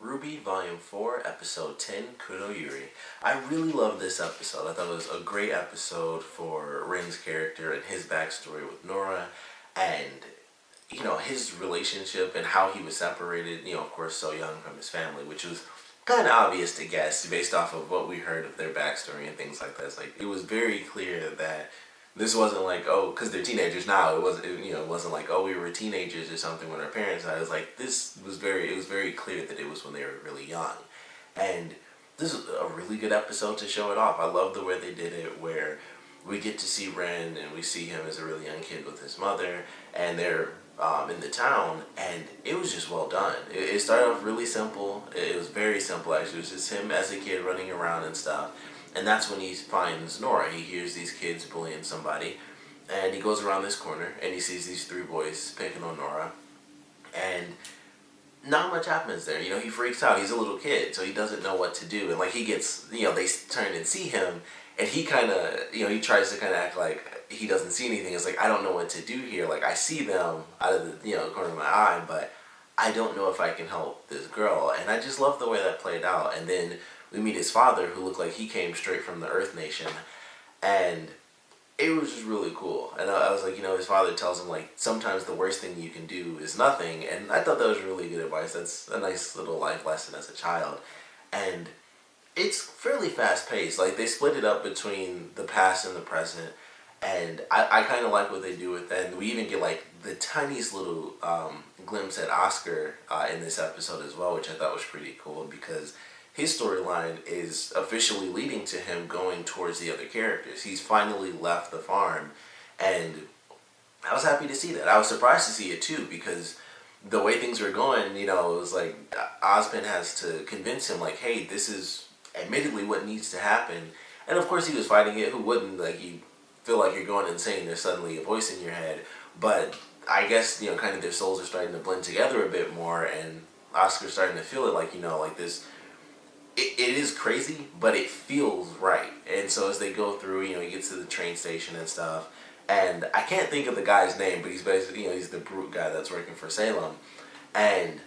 RWBY Volume 4, Episode 10, Kuroyuri. I really love this episode. I thought it was a great episode for Ren's character and his backstory with Nora, and, his relationship and how he was separated, of course, so young from his family, which was kind of obvious to guess based off of what we heard of their backstory and things like that. It was very clear that this wasn't like, oh, because they're teenagers now. It wasn't like, oh, we were teenagers or something when our parents died. It was like, it was very clear that it was when they were really young. And this is a really good episode to show it off. I love the way they did it, where we get to see Ren and we see him as a really young kid with his mother, and they're in the town, and it was just well done. It started off really simple. It was very simple, actually. It was just him as a kid running around and stuff. And that's when he finds Nora. He hears these kids bullying somebody, and he goes around this corner, and he sees these three boys picking on Nora, and not much happens there. He freaks out. He's a little kid, so he doesn't know what to do. And, he gets, they turn and see him, and he kind of, he tries to kind of act like he doesn't see anything. It's like, I don't know what to do here. I see them out of the, corner of my eye, but I don't know if I can help this girl. And I just love the way that played out. And then we meet his father, who looked like he came straight from the Earth Nation, and it was just really cool. And I was like, his father tells him, sometimes the worst thing you can do is nothing, and I thought that was really good advice. That's a nice little life lesson as a child. And it's fairly fast-paced. They split it up between the past and the present, and I kind of like what they do with that. And we even get, the tiniest little glimpse at Oscar in this episode as well, which I thought was pretty cool, because his storyline is officially leading to him going towards the other characters. He's finally left the farm, and I was happy to see that. I was surprised to see it too, because the way things were going, it was like Ozpin has to convince him, hey, this is admittedly what needs to happen. And of course he was fighting it. Who wouldn't? You feel like you're going insane. There's suddenly a voice in your head. But I guess, kind of their souls are starting to blend together a bit more, and Oscar's starting to feel it, this. It is crazy, but it feels right. And so as they go through, he gets to the train station and stuff. And I can't think of the guy's name, but he's basically, he's the brute guy that's working for Salem. And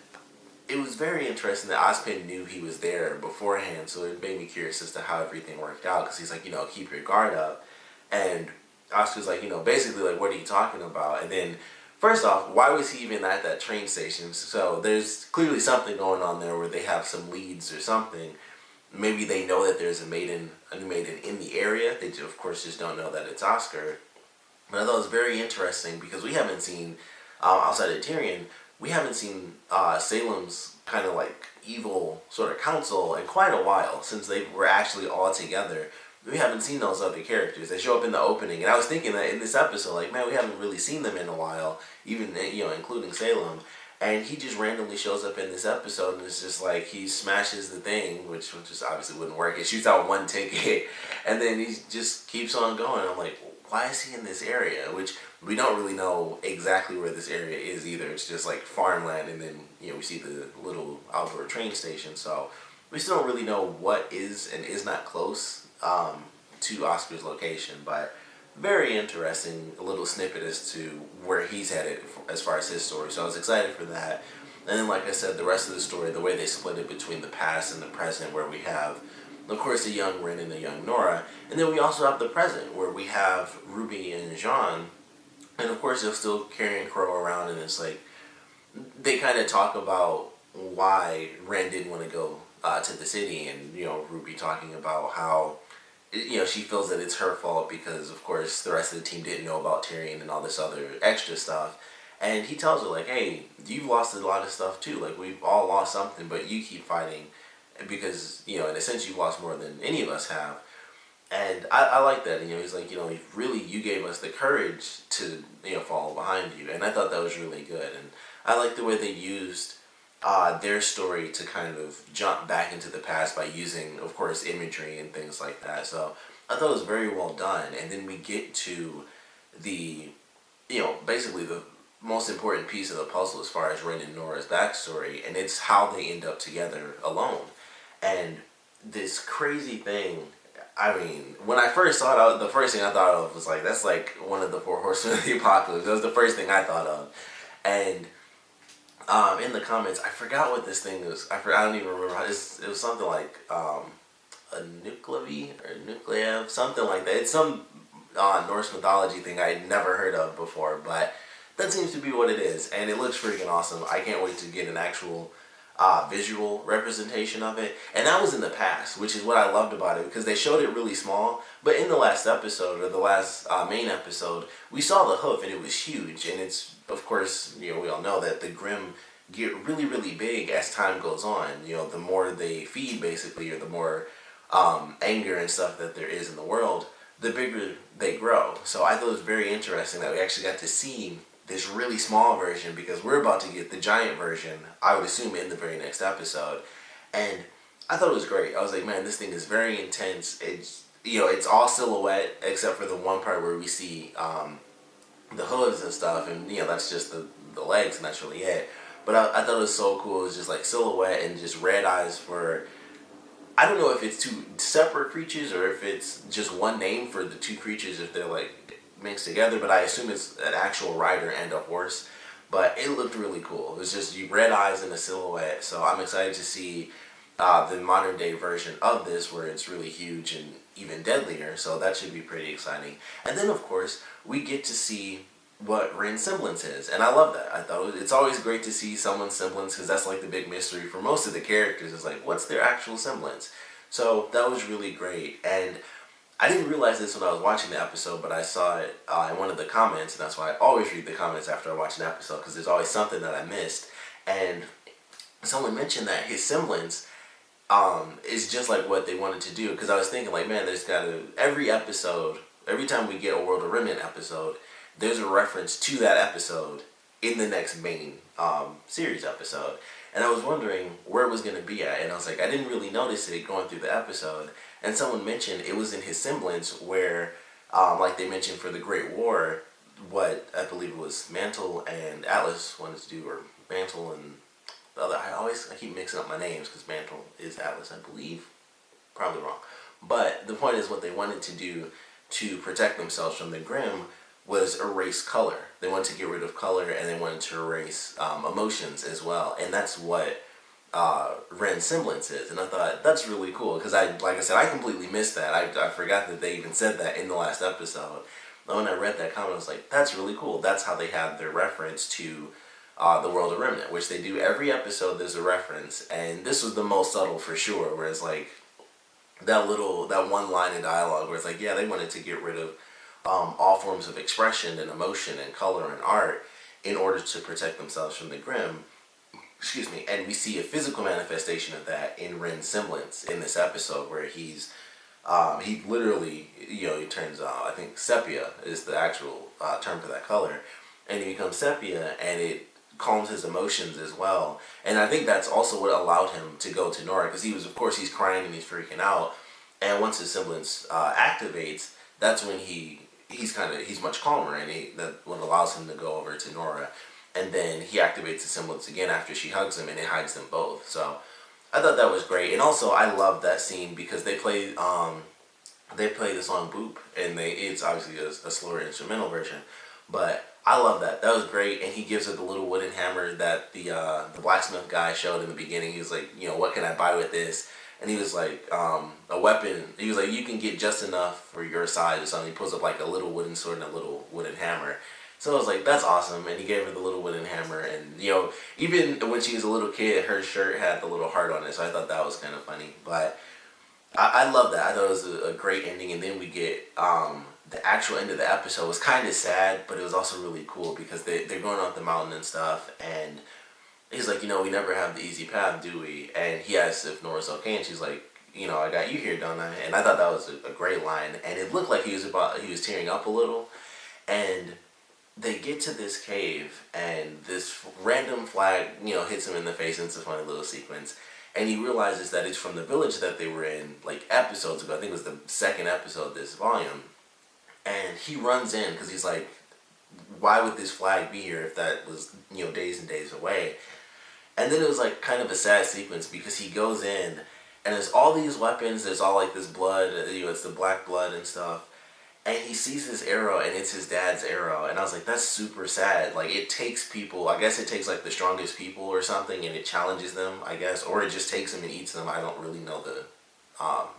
it was very interesting that Ozpin knew he was there beforehand, so it made me curious as to how everything worked out, because he's like, keep your guard up. And Oscar's like, basically, what are you talking about? And then, first off, why was he even at that train station? So there's clearly something going on there where they have some leads or something. Maybe they know that there's a new maiden in the area. They, of course, just don't know that it's Oscar. But I thought it was very interesting, because we haven't seen, outside of Tyrion, we haven't seen Salem's kind of evil sort of council in quite a while, since they were actually all together. We haven't seen those other characters. They show up in the opening, and I was thinking that in this episode, man, we haven't really seen them in a while, even, including Salem. And he just randomly shows up in this episode, and it's just he smashes the thing, which just obviously wouldn't work. He shoots out one ticket, and then he just keeps on going. I'm like, why is he in this area? Which we don't really know exactly where this area is either. It's just farmland, and then, we see the little outdoor train station. So we still don't really know what is and is not close to Oscar's location, but very interesting little snippet as to where he's headed as far as his story. So I was excited for that. And then, like I said, the rest of the story, the way they split it between the past and the present, where we have, of course, the young Ren and the young Nora, and then we also have the present, where we have Ruby and Jaune, and of course they're still carrying Crow around, and it's they kind of talk about why Ren didn't want to go to the city, and, Ruby talking about how, she feels that it's her fault because, of course, the rest of the team didn't know about Tyrion and all this other extra stuff. And he tells her, hey, you've lost a lot of stuff too. We've all lost something, but you keep fighting because, in a sense, you've lost more than any of us have. And I like that. And, he's like, really, you gave us the courage to, follow behind you. And I thought that was really good. And I like the way they used their story to kind of jump back into the past by using, of course, imagery and things like that. So I thought it was very well done. And then we get to the, basically the most important piece of the puzzle as far as Ren and Nora's backstory, and it's how they end up together alone. And this crazy thing, I mean, when I first saw it, the first thing I thought of was that's one of the four horsemen of the apocalypse. That was the first thing I thought of. And in the comments, I forgot what this thing was. I don't even remember how this. It was something like a nuclei or nucleav, something like that. It's some Norse mythology thing I had never heard of before, but that seems to be what it is, and it looks freaking awesome. I can't wait to get an actual visual representation of it. And that was in the past, which is what I loved about it, because they showed it really small, but in the last episode, or the last main episode, we saw the hoof and it was huge. And it's, of course, we all know that the Grimm get really, really big as time goes on. The more they feed, basically, or the more anger and stuff that there is in the world, the bigger they grow. So I thought it was very interesting that we actually got to see this really small version, because we're about to get the giant version, I would assume, in the very next episode. And I thought it was great. I was like, man, this thing is very intense. It's all silhouette except for the one part where we see the hooves and stuff, and that's just the legs, and that's really it. But I thought it was so cool. It was just like silhouette and just red eyes for, I don't know if it's two separate creatures or if it's just one name for the two creatures, if they're like mixed together, but I assume it's an actual rider and a horse. But it looked really cool. It was just red eyes and a silhouette. So I'm excited to see the modern day version of this, where it's really huge and even deadlier. So that should be pretty exciting. And then, of course, we get to see what Ren's semblance is, and I love that. I thought it's always great to see someone's semblance, because that's like the big mystery for most of the characters, is like, what's their actual semblance? So that was really great. And I didn't realize this when I was watching the episode, but I saw it in one of the comments, and that's why I always read the comments after I watch an episode, because there's always something that I missed. And someone mentioned that his semblance is just like what they wanted to do, because I was thinking, like, man, there's got to, every episode, every time we get a World of Remnant episode, there's a reference to that episode in the next main series episode. And I was wondering where it was going to be at, and I was like, I didn't really notice it going through the episode. And someone mentioned it was in his semblance where, like they mentioned for the Great War, what I believe it was Mantle and Atlas wanted to do, or Mantle and the other, I keep mixing up my names, because Mantle is Atlas, I believe. Probably wrong. But the point is, what they wanted to do to protect themselves from the Grimm was erase color. They wanted to get rid of color, and they wanted to erase emotions as well. And that's what Ren's semblance is. And I thought, that's really cool, because like I said, I completely missed that. I forgot that they even said that in the last episode. And when I read that comment, I was like, that's really cool. That's how they have their reference to the World of Remnant, which they do every episode. There's a reference, and this was the most subtle for sure, where it's like that one line in dialogue where it's like, yeah, they wanted to get rid of all forms of expression and emotion and color and art in order to protect themselves from the Grimm. Excuse me. And we see a physical manifestation of that in Ren's semblance in this episode, where he literally, he turns, I think sepia is the actual term for that color, and he becomes sepia, and it calms his emotions as well. And I think that's also what allowed him to go to Nora, because he's crying and he's freaking out, and once his semblance activates, that's when he's much calmer, and that what allows him to go over to Nora. And then he activates the semblance again after she hugs him, and it hides them both. So I thought that was great. And also, I love that scene, because they play the song Boop, and it's obviously a slower instrumental version, but I love that. That was great. And he gives her the little wooden hammer that the blacksmith guy showed in the beginning. He was like, what can I buy with this? And he was like, a weapon. He was like, you can get just enough for your size or something. He pulls up like a little wooden sword and a little wooden hammer. So I was like, that's awesome. And he gave her the little wooden hammer. And, even when she was a little kid, her shirt had the little heart on it. So I thought that was kind of funny. But I love that. I thought it was a great ending. And then we get the actual end of the episode was kind of sad, but it was also really cool, because they're going up the mountain and stuff. And he's like, we never have the easy path, do we? And he asks if Nora's okay. And she's like, I got you here, don't I? And I thought that was a great line. And it looked like he was tearing up a little. And they get to this cave, and this random flag, hits him in the face, and it's a funny little sequence. And he realizes that it's from the village that they were in, like, episodes ago. I think it was the second episode of this volume. And he runs in, because he's like, why would this flag be here if that was, days and days away? And then it was, like, kind of a sad sequence, because he goes in, and there's all these weapons, there's all, like, this blood, it's the black blood and stuff. and he sees this arrow, and it's his dad's arrow, and I was like, that's super sad. Like, it takes people, I guess it takes like the strongest people or something, and it challenges them, I guess, or it just takes them and eats them. I don't really know the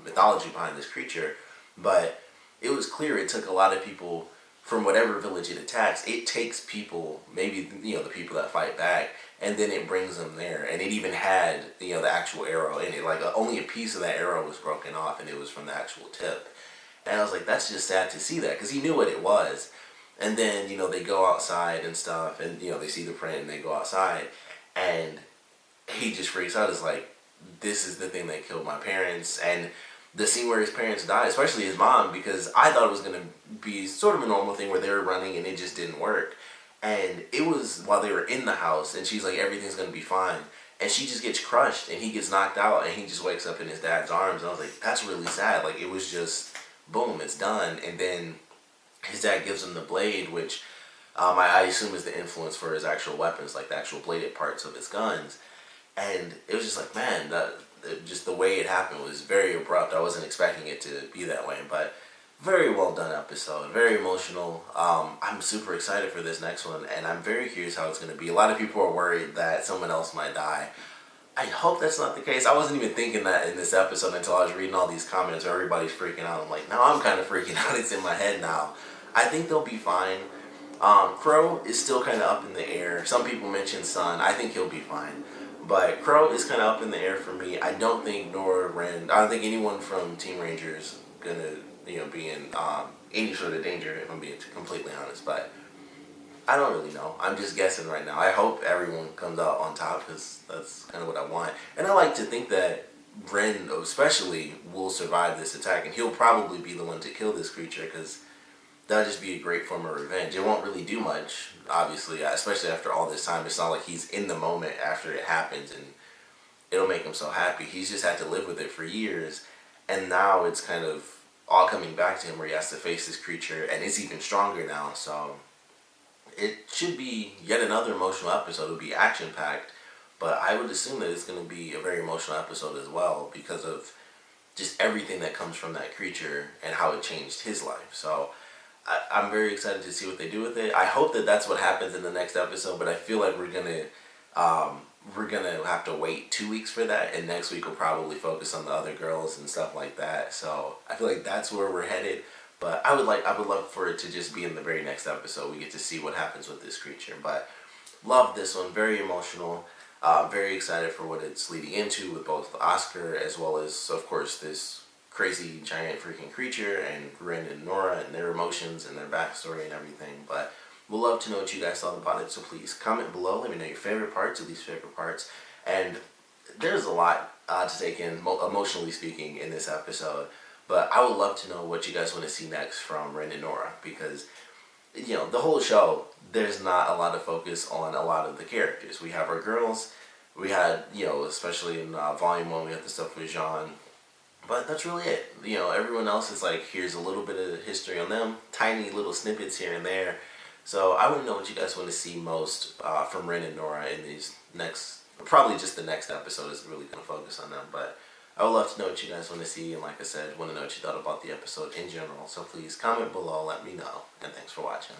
mythology behind this creature, but it was clear it took a lot of people from whatever village it attacks. It takes people, maybe, you know, the people that fight back, and then it brings them there. And it even had, you know, the actual arrow in it. Like, only a piece of that arrow was broken off, and it was from the actual tip. And I was like, that's just sad to see that, because he knew what it was. And then, you know, they go outside and stuff, and, you know, they see the print, and they go outside, and he just freaks out. It's like, this is the thing that killed my parents. And the scene where his parents die, especially his mom, because I thought it was going to be sort of a normal thing where they were running and it just didn't work. And it was while they were in the house, and she's like, everything's going to be fine. And she just gets crushed, and he gets knocked out, and he just wakes up in his dad's arms. And I was like, that's really sad. Like, it was just, boom, it's done. And then his dad gives him the blade, which I assume is the influence for his actual weapons, like the actual bladed parts of his guns. And it was just like, man, just the way it happened was very abrupt. I wasn't expecting it to be that way, but very well done episode, very emotional. I'm super excited for this next one, and I'm very curious how it's going to be. A lot of people are worried that someone else might die. I hope that's not the case. I wasn't even thinking that in this episode until I was reading all these comments where everybody's freaking out. I'm like, now I'm kind of freaking out. It's in my head now. I think they'll be fine. Crow is still kind of up in the air. Some people mention Sun. I think he'll be fine. But Crow is kind of up in the air for me. I don't think Nora, Ren, I don't think anyone from Team Ranger is going to, you know, be in any sort of danger, if I'm being completely honest. But I don't really know. I'm just guessing right now. I hope everyone comes out on top, because that's kind of what I want. And I like to think that Ren, especially, will survive this attack. And he'll probably be the one to kill this creature, because that'll just be a great form of revenge. It won't really do much, obviously, especially after all this time. It's not like he's in the moment after it happens and it'll make him so happy. He's just had to live with it for years, and now it's kind of all coming back to him where he has to face this creature, and it's even stronger now. So it should be yet another emotional episode. It'll be action-packed, but I would assume that it's going to be a very emotional episode as well, because of just everything that comes from that creature and how it changed his life. So I'm very excited to see what they do with it. I hope that that's what happens in the next episode, but I feel like we're gonna have to wait 2 weeks for that, and next week we'll probably focus on the other girls and stuff like that. So I feel like that's where we're headed. But I would love for it to just be in the very next episode. We get to see what happens with this creature. But love this one, very emotional. Very excited for what it's leading into with both Oscar as well as, of course, this crazy giant freaking creature, and Ren and Nora and their emotions and their backstory and everything. But we'll love to know what you guys thought about it, so please comment below. Let me know your favorite parts, at least favorite parts. And there's a lot to take in, emotionally speaking, in this episode. But I would love to know what you guys want to see next from Ren and Nora, because, you know, the whole show, there's not a lot of focus on a lot of the characters. We have our girls. We had, you know, especially in Volume 1, we had the stuff with Jaune. But that's really it. You know, everyone else is like, here's a little bit of history on them, tiny little snippets here and there. So I want to know what you guys want to see most from Ren and Nora in these next, probably just the next episode is really going to focus on them. But I would love to know what you guys want to see, and like I said, want to know what you thought about the episode in general. So please comment below, let me know, and thanks for watching.